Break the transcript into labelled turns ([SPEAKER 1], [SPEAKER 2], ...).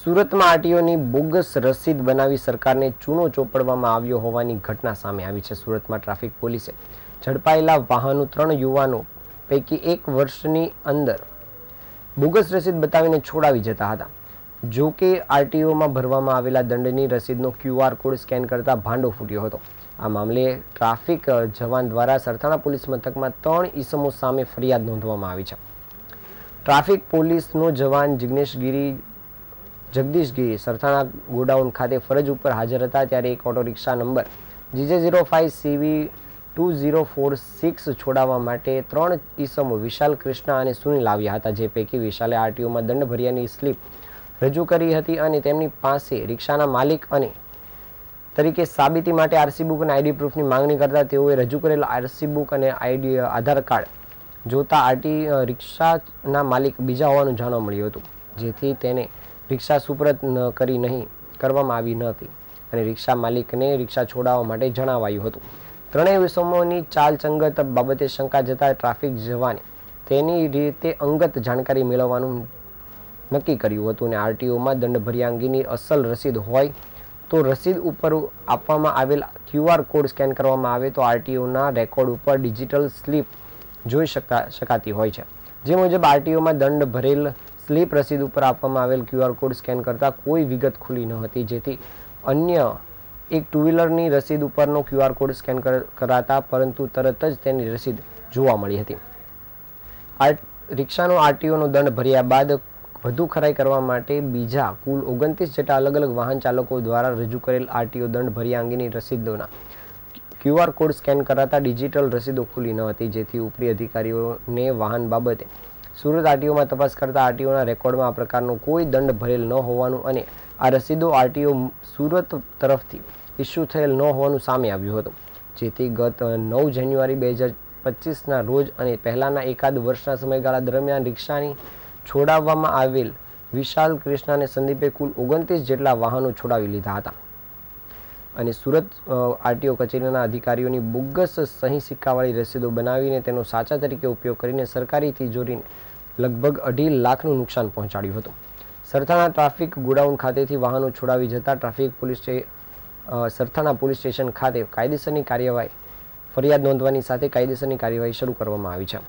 [SPEAKER 1] સુરતમાં આરટીઓની બોગસ રસીદ બનાવી સરકારને ચૂનો ચોપડવામાં આવ્યો હોવાની ઘટના સામે આવી છે। સુરતમાં ટ્રાફિક પોલીસે ઝડપાયેલા વાહનો 3 યુવાનો પૈકી 1 વર્ષની અંદર બોગસ રસીદ બતાવીને છોડાવી જતા હતા। જો કે આરટીઓમાં ભરવામાં આવેલા દંડની રસીદનો QR કોડ સ્કેન કરતા ભાંડો ફૂટ્યો હતો। આ મામલે ટ્રાફિક જવાન દ્વારા સરથાણા પોલીસ મથકમાં 3 ઈસમો સામે ફરિયાદ નોંધવામાં આવી છે। ટ્રાફિક પોલીસનો જવાન જગદીશગીરી સરથાણા ગોડાઉન ખાતે ફરજ ઉપર હાજર હતા ત્યારે એક ઓટો રિક્ષા નંબર GJ05CV2046 છોડાવવા માટે 3 ઈસમો વિશાલ, કૃષ્ણા અને સુનિલ આવ્યા હતા, જે પૈકી વિશાલે આરટીઓમાં દંડ ભર્યાની સ્લીપ રજૂ કરી હતી અને તેમની પાસે રિક્ષાના માલિક અને તરીકે સાબિતી માટે આરસી બુક અને આઈડી પ્રૂફની માંગણી કરતા તેઓએ રજૂ કરેલ આરસી બુક અને આધાર કાર્ડ જોતા રિક્ષાના માલિક બીજા હોવાનું જાણવા મળ્યું હતું, જેથી તેને રિક્ષા સુપરત કરવામાં આવી ન હતી અને રિક્ષા માલિકને રિક્ષા છોડાવવા માટે જણાવાયું હતું। ત્રણેય વિષમોની ચાલચંગત બાબતે શંકા જતા ટ્રાફિક જવાને તેની રીતે અંગત જાણકારી મેળવવાનું નક્કી કર્યું હતું અને આરટીઓમાં દંડ ભર્યા અંગેની અસલ રસીદ હોય તો રસીદ ઉપર આપવામાં આવેલ QR કોડ સ્કેન કરવામાં આવે તો આરટીઓના રેકોર્ડ ઉપર ડિજિટલ સ્લીપ જોઈ શકાતી હોય છે। જે મુજબ આરટીઓમાં દંડ ભરેલ સ્લીપ રસીદ ઉપર આપવામાં આવેલ QR કોડ સ્કેન કરતા કોઈ વિગત ખુલી ન હતી, જેથી અન્ય એક 2 વ્હીલરની રસીદ ઉપરનો QR કોડ સ્કેન કરાતા પરંતુ તરત જ તેની રસીદ જોવા મળી હતી। રિક્ષાનો આરટીઓનો દંડ ભર્યા બાદ વધુ ખરાઈ કરવા માટે બીજા કુલ 29 જેટલા અલગ અલગ વાહન ચાલકો દ્વારા રજૂ કરેલ આરટીઓ દંડ ભર્યા અંગેની રસીદોના QR કોડ સ્કેન કરાતા ડિજિટલ રસીદો ખુલી ન હતી, જેથી ઉપરી અધિકારીઓને વાહન બાબતે સુરત આરટીઓમાં તપાસ કરતા આરટીઓના રેકોર્ડમાં આ પ્રકારનો કોઈ દંડ ભરેલ ન હોવાનું અને આ રસીદો આરટીઓ સુરત તરફથી ઇસ્યુ થયેલ ન હોવાનું સામે આવ્યું હતું, જેથી ગત 9 જાન્યુઆરી 2025ના રોજ અને પહેલાના એકાદ વર્ષના સમયગાળા દરમિયાન રિક્ષાની છોડાવવામાં આવેલ વિશાલ, કૃષ્ણા અને સંદીપે કુલ 29 જેટલા વાહનો છોડાવી લીધા હતા અને સુરત આરટીઓ કચેરીના અધિકારીઓની બોગસ સહી સિક્કાવાળી રસીદો બનાવીને તેનો સાચા તરીકે ઉપયોગ કરીને સરકારી તિજોરીને લગભગ 2.5 લાખનું નુકસાન પહોંચાડ્યું હતું। સરથાણા ટ્રાફિક ગોડાઉન ખાતેથી વાહનો છોડાવી જતા સરથાણા પોલીસ સ્ટેશન ખાતે કાયદેસરની કાર્યવાહી ફરિયાદ નોંધવાની સાથે કાયદેસરની કાર્યવાહી શરૂ કરવામાં આવી છે।